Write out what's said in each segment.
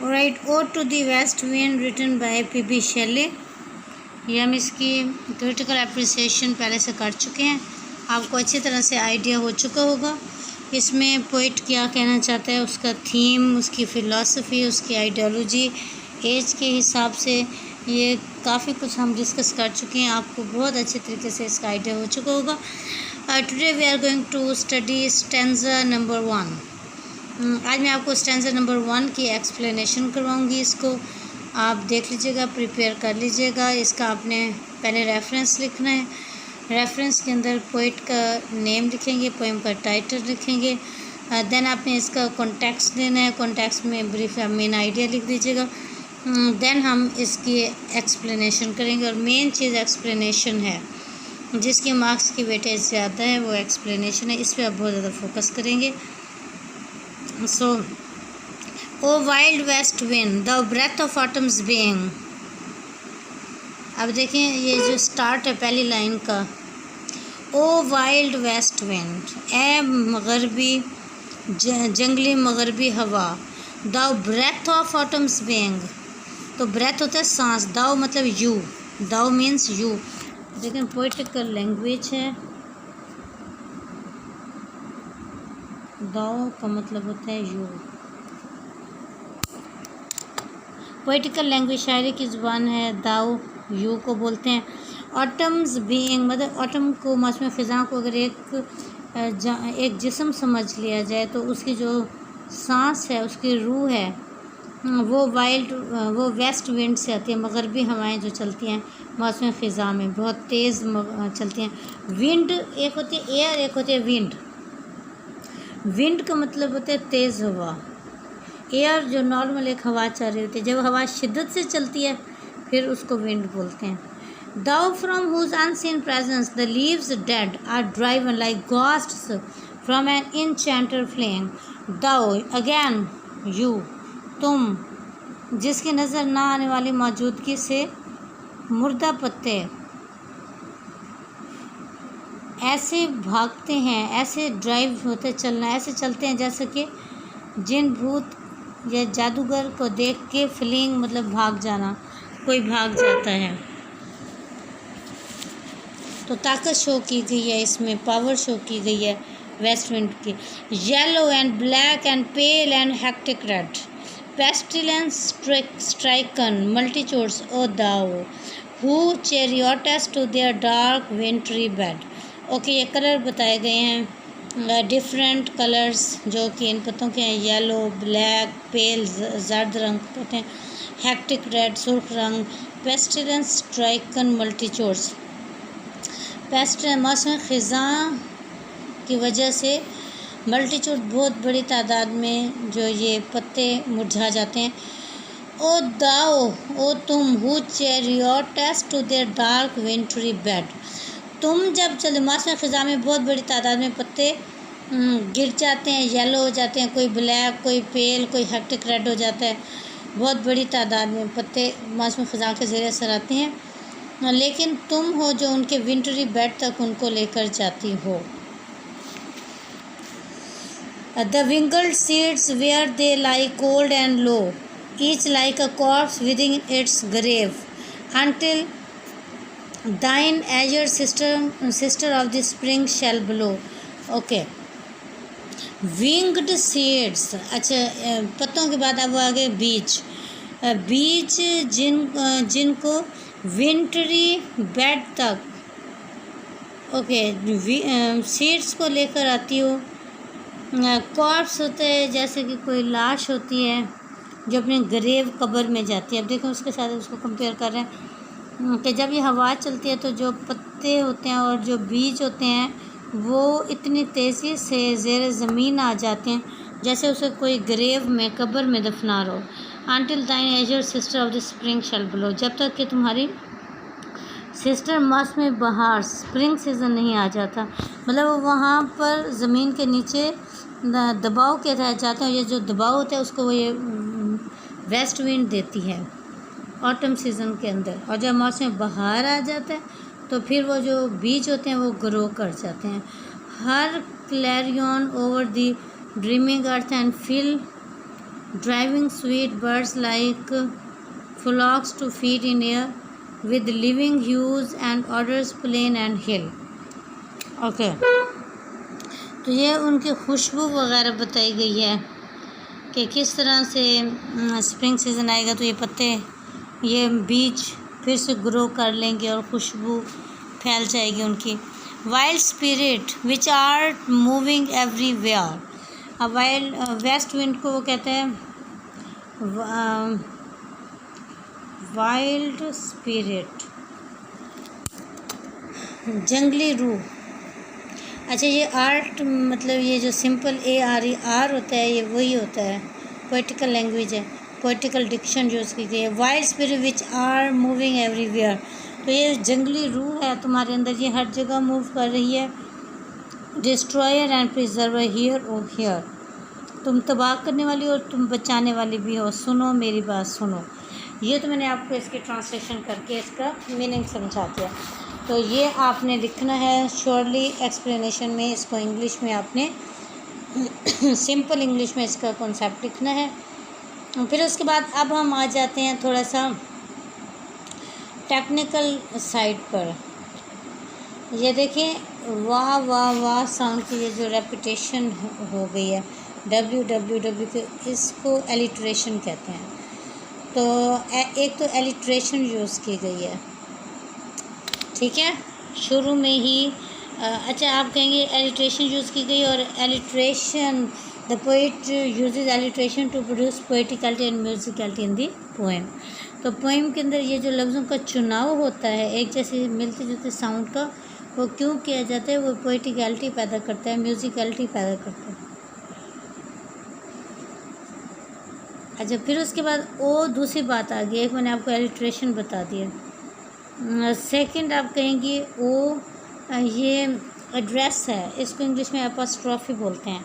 Right, ode to the west wind written by P Shelley. ये हम इसकी critical appreciation पहले से कर चुके हैं, आपको अच्छी तरह से आइडिया हो चुका होगा इसमें पोइट क्या कहना चाहता है, उसका थीम, उसकी फ़िलासफ़ी, उसकी आइडियोलॉजी, एज के हिसाब से ये काफ़ी कुछ हम डिस्कस कर चुके हैं, आपको बहुत अच्छे तरीके से इसका आइडिया हो चुका होगा। Today we are going to study stanza number 1। आज मैं आपको स्टैंजा नंबर 1 की एक्सप्लेनेशन करवाऊंगी। इसको आप देख लीजिएगा, प्रिपेयर कर लीजिएगा। इसका आपने पहले रेफरेंस लिखना है, रेफरेंस के अंदर पोइट का नेम लिखेंगे, पोएम का टाइटल लिखेंगे, देन आपने इसका कॉन्टेक्स्ट देना है, कॉन्टेक्स्ट में ब्रीफ मेन आइडिया लिख दीजिएगा, देन हम इसकी एक्सप्लेनेशन करेंगे। और मेन चीज़ एक्सप्लेनेशन है, जिसकी मार्क्स की वेटेज ज़्यादा है वो एक्सप्लेनेशन है, इस पर आप बहुत ज़्यादा फोकस करेंगे। So O wild west wind the breath of autumn's being. अब देखें ये जो स्टार्ट है पहली लाइन का, ओ वाइल्ड वेस्ट विंड, ए मगरबी जंगली मगरबी हवा, the breath of autumn's being, तो ब्रेथ होता है सांस, दाव मतलब यू, दाव मीन्स यू। लेकिन पोइटिकल लैंग्वेज है, दाव का मतलब होता है यू। पोइटिकल लैंग्वेज शायरी की ज़ुबान है, दाव यू को बोलते हैं। ऑटम्स बीइंग मतलब ऑटम को, मौसम ख़ज़ां को अगर एक जिस्म समझ लिया जाए तो उसकी जो सांस है, उसकी रूह है, वो वेस्ट विंड से आती है। मगरबी हवाएं जो चलती हैं मौसम ख़ज़ां में बहुत तेज़ चलती हैं। विंड एक होती है एयर, एक होती है विंड। विंड का मतलब होता है तेज़ हवा, एयर जो नॉर्मल एक हवा चल रही होती है, जब हवा शिद्दत से चलती है फिर उसको विंड बोलते हैं। Thou from whose unseen presence the leaves dead are driven like ghosts from an enchanted flame. Thou again you, तुम जिसकी नज़र ना आने वाली मौजूदगी से मुर्दा पत्ते ऐसे भागते हैं, ऐसे ड्राइव होते चलना, ऐसे चलते हैं जैसे कि जिन भूत या जादूगर को देख के फ्लिंग मतलब भाग जाना, कोई भाग जाता है। तो ताकत शो की गई है, इसमें पावर शो की गई है वेस्ट विंड की। Yellow and black and pale and hectic red, pestilence stricken multitudes O thou who chariotest to their dark wintry bed. Okay, ये कलर बताए गए हैं, डिफरेंट कलर्स जो कि इन पत्तों के हैं। येलो, ब्लैक, पेल जर्द रंग होते हैं, हेक्टिक रेड सुर्ख रंग, पेस्टिलेंस स्ट्राइकन मल्टीट्यूड्स। पेस्ट मौसम ख़ज़ां की वजह से मल्टीट्यूड बहुत बड़ी तादाद में जो ये पत्ते मुरझा जाते हैं। ओ दाओ, ओ तुम, who chariotest to their dark wintry bed, तुम जब चलो मौसम ख़ज़ां में बहुत बड़ी तादाद में पत्ते गिर जाते हैं, येलो हो जाते हैं, कोई ब्लैक, कोई पेल, कोई हेक्टिक रेड हो जाता है। बहुत बड़ी तादाद में पत्ते मौसम ख़ज़ां के ज़रिए असर आते हैं, लेकिन तुम हो जो उनके विंटरी बेड तक उनको लेकर जाती हो। The winged seeds where they lie cold and low, each like a corpse within its grave, until thine azure sister of the spring shall blow. Okay, winged seeds, अच्छा पत्तों के बाद अब आगे बीज, बीज जिनको विंटरी बेड तक, ओके, सीड्स को लेकर आती हो। कॉर्प्स होते हैं जैसे कि कोई लाश होती है जो अपने ग्रेव कब्र में जाती है। अब देखो उसके साथ उसको कंपेयर कर रहे हैं कि जब ये हवा चलती है तो जो पत्ते होते हैं और जो बीज होते हैं वो इतनी तेज़ी से ज़ेर ज़मीन आ जाते हैं जैसे उसे कोई ग्रेव में कब्र में दफना रहो। Until thine azure sister of the spring shall blow, जब तक कि तुम्हारी सिस्टर मौसम बहार स्प्रिंग सीज़न नहीं आ जाता, मतलब वहाँ पर ज़मीन के नीचे दबाव के रह जाते हैं। ये जो दबाव होता है उसको ये वेस्ट विंड देती है ऑटम सीज़न के अंदर, और जब मौसम बहार आ जाता है तो फिर वो जो बीज होते हैं वो ग्रो कर जाते हैं। Her clarion over the dreaming earth and fill driving sweet birds like flocks to feed in air with living hues and odours plain and hill. Okay, तो ये उनकी खुशबू वगैरह बताई गई है कि किस तरह से स्प्रिंग सीज़न आएगा तो ये पत्ते, ये बीज फिर से ग्रो कर लेंगे और खुशबू फैल जाएगी उनकी। Wild spirit which are moving everywhere. अब वाइल्ड वेस्ट विंड को वो कहते हैं वाइल्ड स्पिरिट, जंगली रूह। अच्छा, ये आर्ट मतलब ये जो सिंपल ARE होता है ये वही होता है, पोइटिकल लैंग्वेज है, पोइटिकल डिक्शन यूज़ की गई है। Wild spirit which are moving everywhere, तो ये जंगली रूह है तुम्हारे अंदर, ये हर जगह मूव कर रही है। Destroyer and preserver hear o hear, तुम तबाह करने वाली और तुम बचाने वाली भी हो, सुनो मेरी बात सुनो। ये तो मैंने आपको इसकी ट्रांसलेशन करके इसका मीनिंग समझा दिया। तो ये आपने लिखना है श्योरली एक्सप्लेनेशन में, इसको इंग्लिश में आपने सिंपल इंग्लिश में इसका कॉन्सेप्ट लिखना है। फिर उसके बाद अब हम आ जाते हैं थोड़ा सा टेक्निकल साइड पर। ये देखिए, वाह वाह वाह साउंड की ये जो रेपिटेशन हो गई है, WWW के, इसको एलिट्रेशन कहते हैं। तो एक तो एलिट्रेशन यूज़ की गई है, ठीक है, शुरू में ही। अच्छा, आप कहेंगे एलिट्रेशन यूज़ की गई, और alliteration the poet uses alliteration to produce poeticality and musicality in the poem. तो पोएम के अंदर ये जो लफ्ज़ों का चुनाव होता है एक जैसे मिलते जुलते साउंड का, वो क्यों किया जाता है? वो पोइटिकलिटी पैदा करता है, म्यूजिकलिटी पैदा करता है। अच्छा, फिर उसके बाद वो दूसरी बात आ गई, एक मैंने आपको एलिट्रेशन बता दिया। सेकंड आप कहेंगे वो ये एड्रेस है, इसको इंग्लिश में एपोस्ट्रॉफी बोलते हैं।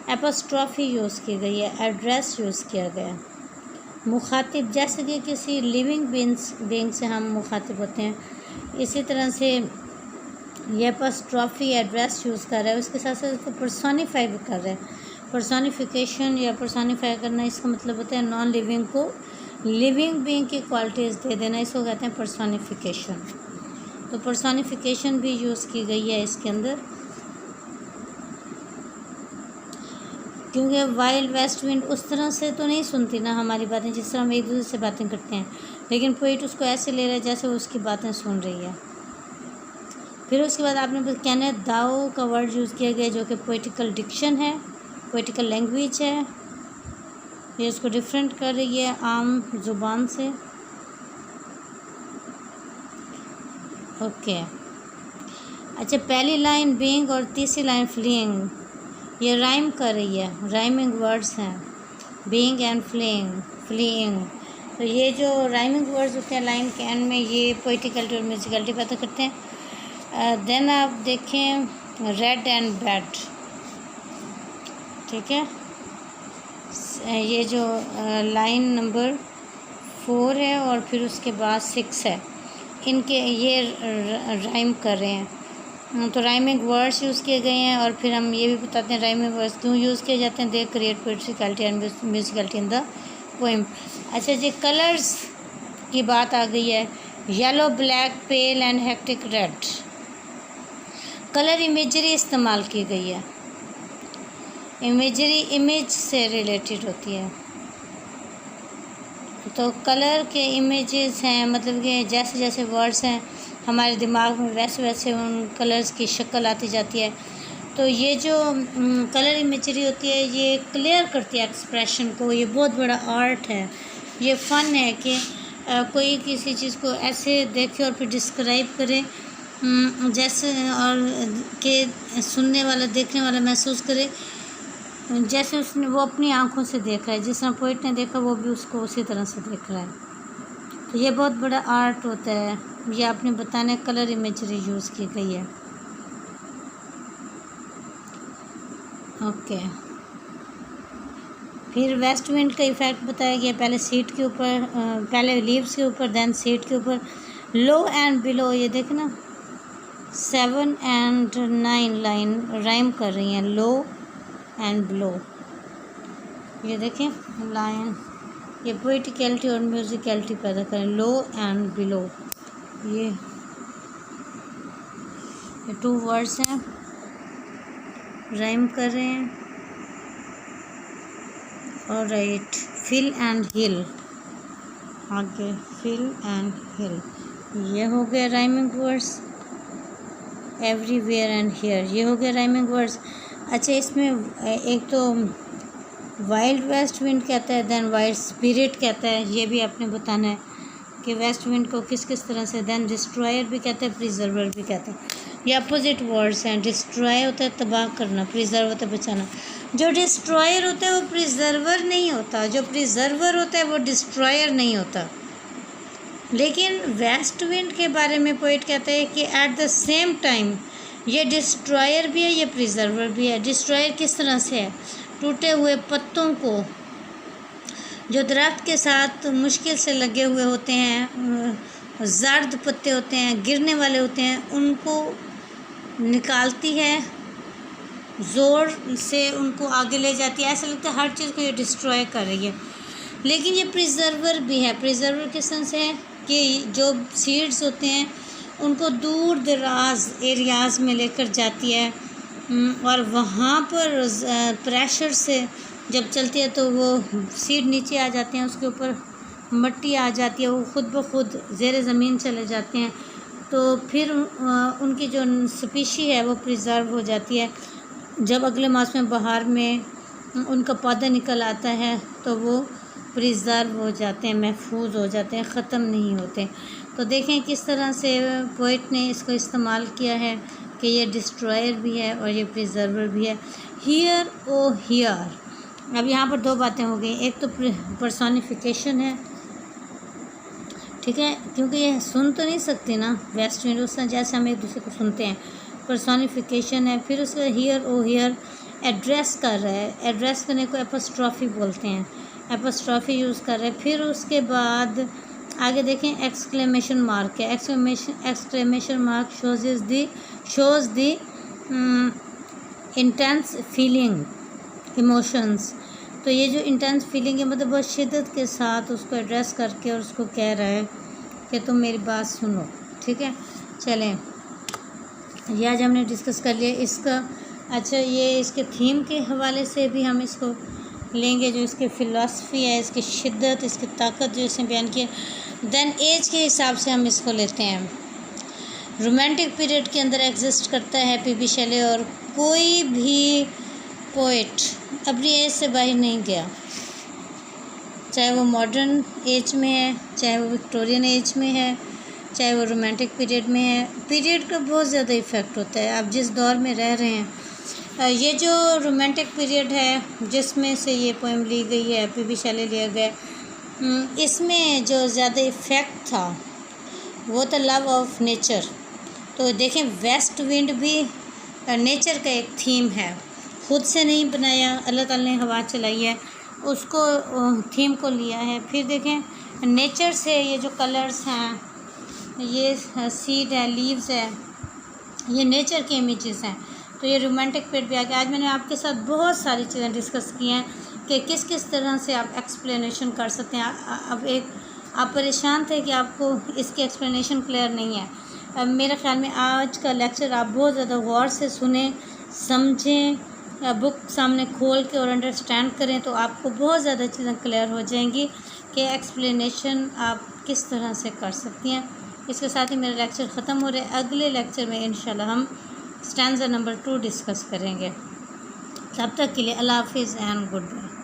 एपोस्ट्रॉफी यूज़ की गई है, एड्रेस यूज़ किया गया। मुखातिब, जैसे कि किसी लिविंग बीइंग से हम मुखातिब होते हैं, इसी तरह से ये एपोस्ट्रॉफी एड्रेस यूज़ कर रहा है, उसके साथ साथ उसको पर्सोनीफाई भी कर रहा है। पर्सोनिफिकेशन या पर्सोनीफाई करना, इसका मतलब होता है नॉन लिविंग को लिविंग बीइंग की क्वालिटीज़ दे देना, इसको कहते हैं पर्सोनिफिकेशन। तो पर्सोनिफिकेशन भी यूज़ की गई है इसके अंदर, क्योंकि वाइल्ड वेस्ट विंड उस तरह से तो नहीं सुनती ना हमारी बातें, जिस तरह हम एक दूसरे से बातें करते हैं, लेकिन पोइट उसको ऐसे ले रहा है जैसे वो उसकी बातें सुन रही है। फिर उसके बाद आपने कहना दाओ का वर्ड यूज़ किया गया जो कि पोइटिकल डिक्शन है, पोइटिकल लैंग्वेज है, ये इसको डिफरेंट कर रही है आम ज़ुबान से। ओके, अच्छा, पहली लाइन बीइंग और तीसरी लाइन फ्लीइंग, ये राइम कर रही है, राइमिंग वर्ड्स हैं, बीइंग एंड फ्लीइंग। तो ये जो राइमिंग वर्ड्स होते हैं लाइन के एंड में, ये पोइटिकलिटी और म्यूजिकलिटी पैदा करते हैं। देन आप देखें रेड एंड बैड, ठीक है, ये जो लाइन नंबर 4 है और फिर उसके बाद 6 है, इनके ये राइम कर रहे हैं। तो राइमिंग वर्ड्स यूज़ किए गए हैं, और फिर हम ये भी बताते हैं राइमिंग वर्ड्स क्यों यूज़ किए जाते हैं। They create poeticality and musicality in the poem. अच्छा जी, कलर्स की बात आ गई है, yellow, black, pale and hectic red. Colour imagery इस्तेमाल की गई है, इमेजरी इमेज से रिलेटेड होती है। तो कलर के इमेजेस हैं, मतलब कि जैसे जैसे वर्ड्स हैं हमारे दिमाग में वैसे वैसे उन कलर्स की शक्ल आती जाती है। तो ये जो कलर इमेजरी होती है ये क्लियर करती है एक्सप्रेशन को, ये बहुत बड़ा आर्ट है, ये फ़न है कि कोई किसी चीज़ को ऐसे देखे और फिर डिस्क्राइब करे जैसे, और के सुनने वाला देखने वाला महसूस करे जैसे उसने वो अपनी आंखों से देख रहा है, जिस तरह पोइट ने देखा वो भी उसको उसी तरह से देख रहा है। तो ये बहुत बड़ा आर्ट होता है, ये आपने बताने कलर इमेजरी यूज़ की गई है। ओके, फिर वेस्ट विंड का इफ़ेक्ट बताया गया, पहले सीट के ऊपर, पहले लीव्स के ऊपर, देन सीट के ऊपर। लो एंड बिलो, ये देखना 7 and 9 लाइन राइम कर रही हैं, लो एंड ब्लो। ये देखें लाइन, ये पोइटिकलिटी और म्यूजिकलिटी पैदा करें, लो एंड बिलो। ये 2 वर्ड्स हैं, राइम कर रहे हैं। और राइट, फिल एंड हिल, आगे फिल एंड हिल, ये हो गया rhyming words. Everywhere and here, ये हो गया राइमिंग वर्ड्स। अच्छा, इसमें एक तो वाइल्ड वेस्ट विंड कहता है, देन वाइल्ड स्पिरिट कहता है, ये भी आपने बताना है कि वेस्ट विंड को किस किस तरह से, देन डिस्ट्रॉयर भी कहते हैं, प्रिजर्वर भी कहते हैं। ये अपोजिट वर्ड्स हैं। डिस्ट्रॉय होता है तबाह करना, प्रिजर्व होता है बचाना। जो डिस्ट्रॉयर होता है वो प्रिजर्वर नहीं होता, जो प्रिजर्वर होता है वो डिस्ट्रॉयर नहीं होता। लेकिन वेस्ट विंड के बारे में पोइट कहता है कि एट द सेम टाइम ये डिस्ट्रॉयर भी है, ये प्रिजर्वर भी है। डिस्ट्रॉयर किस तरह से है? टूटे हुए पत्तों को, जो दरख्त के साथ मुश्किल से लगे हुए होते हैं, जर्द पत्ते होते हैं, गिरने वाले होते हैं, उनको निकालती है, ज़ोर से उनको आगे ले जाती है। ऐसा लगता है हर चीज़ को ये डिस्ट्रॉय कर रही है। लेकिन ये प्रिजर्वर भी है। प्रिजर्वर किस तरह से है कि जो सीड्स होते हैं उनको दूर दराज एरियाज़ में लेकर जाती है, और वहाँ पर प्रेशर से जब चलती है तो वो सीड नीचे आ जाते हैं, उसके ऊपर मिट्टी आ जाती है, वो खुद ब खुद ज़ेरे ज़मीन चले जाते हैं। तो फिर उनकी जो स्पीशी है वो प्रिजर्व हो जाती है। जब अगले मास में बहार में उनका पौधा निकल आता है तो वो प्रिजर्व हो जाते हैं, महफूज हो जाते हैं, ख़त्म नहीं होते। तो देखें किस तरह से पोइट ने इसको इस्तेमाल किया है कि ये डिस्ट्रॉयर भी है और ये प्रिजर्वर भी है। हियर ओ हियर, अब यहाँ पर 2 बातें हो गई। एक तो पर्सोनिफिकेशन है, ठीक है, क्योंकि ये सुन तो नहीं सकती ना वेस्ट विंड, उस जैसे हम एक दूसरे को सुनते हैं। पर्सोनिफिकेशन है। फिर उसका हियर ओ हियर एड्रेस कर रहा है, एड्रेस करने को एपोस्ट्रॉफी बोलते हैं, एपोस्ट्रॉफी यूज़ कर रहा है। फिर उसके बाद आगे देखें एक्सक्लेमेशन मार्क है। एक्सक्लेमेशन मार्क शोज़ दी इंटेंस फीलिंग, इमोशंस। तो ये जो इंटेंस फीलिंग है मतलब बहुत शिद्दत के साथ उसको एड्रेस करके और उसको कह रहा है कि तुम मेरी बात सुनो, ठीक है। चलें, ये आज हमने डिस्कस कर लिया इसका। अच्छा, ये इसके थीम के हवाले से भी हम इसको लेंगे, जो इसकी फ़िलासफ़ी है, इसकी शिद्दत, इसकी ताकत जो इसने बयान की है। देन एज के हिसाब से हम इसको लेते हैं। रोमांटिक पीरियड के अंदर एग्जिस्ट करता है पीबी शेले, और कोई भी पोइट अपनी एज से बाहर नहीं गया, चाहे वो मॉडर्न एज में है, चाहे वो विक्टोरियन एज में है, चाहे वो रोमांटिक पीरियड में है। पीरियड का बहुत ज़्यादा इफ़ेक्ट होता है, आप जिस दौर में रह रहे हैं। ये जो रोमांटिक पीरियड है जिसमें से ये पोएम ली गई है, पीबी शेले लिया गया, इसमें जो ज़्यादा इफ़ेक्ट था वो था लव ऑफ नेचर। तो देखें वेस्ट विंड भी नेचर का एक थीम है, खुद से नहीं बनाया, अल्लाह ताला ने हवा चलाई है, उसको थीम को लिया है। फिर देखें नेचर से ये जो कलर्स हैं, ये सीड है, लीव्स है, ये नेचर के इमेजेस हैं। तो ये रोमांटिक पीरियड भी आ गया। आज मैंने आपके साथ बहुत सारी चीज़ें डिस्कस की हैं कि किस किस तरह से आप एक्सप्लेनेशन कर सकते हैं। अब आप परेशान थे कि आपको इसकी एक्सप्लेनेशन क्लियर नहीं है। अब मेरे ख़्याल में आज का लेक्चर आप बहुत ज़्यादा गौर से सुने, समझें, बुक सामने खोल के और अंडरस्टैंड करें तो आपको बहुत ज़्यादा चीज़ें क्लियर हो जाएंगी कि एक्सप्लेनेशन आप किस तरह से कर सकती हैं। इसके साथ ही मेरा लेक्चर ख़त्म हो रहा है। अगले लेक्चर में इंशाल्लाह हम स्टैंज़ा नंबर 2 डिस्कस करेंगे। तब तक के लिए अल्लाह हाफ़िज़ एंड गुड बाय।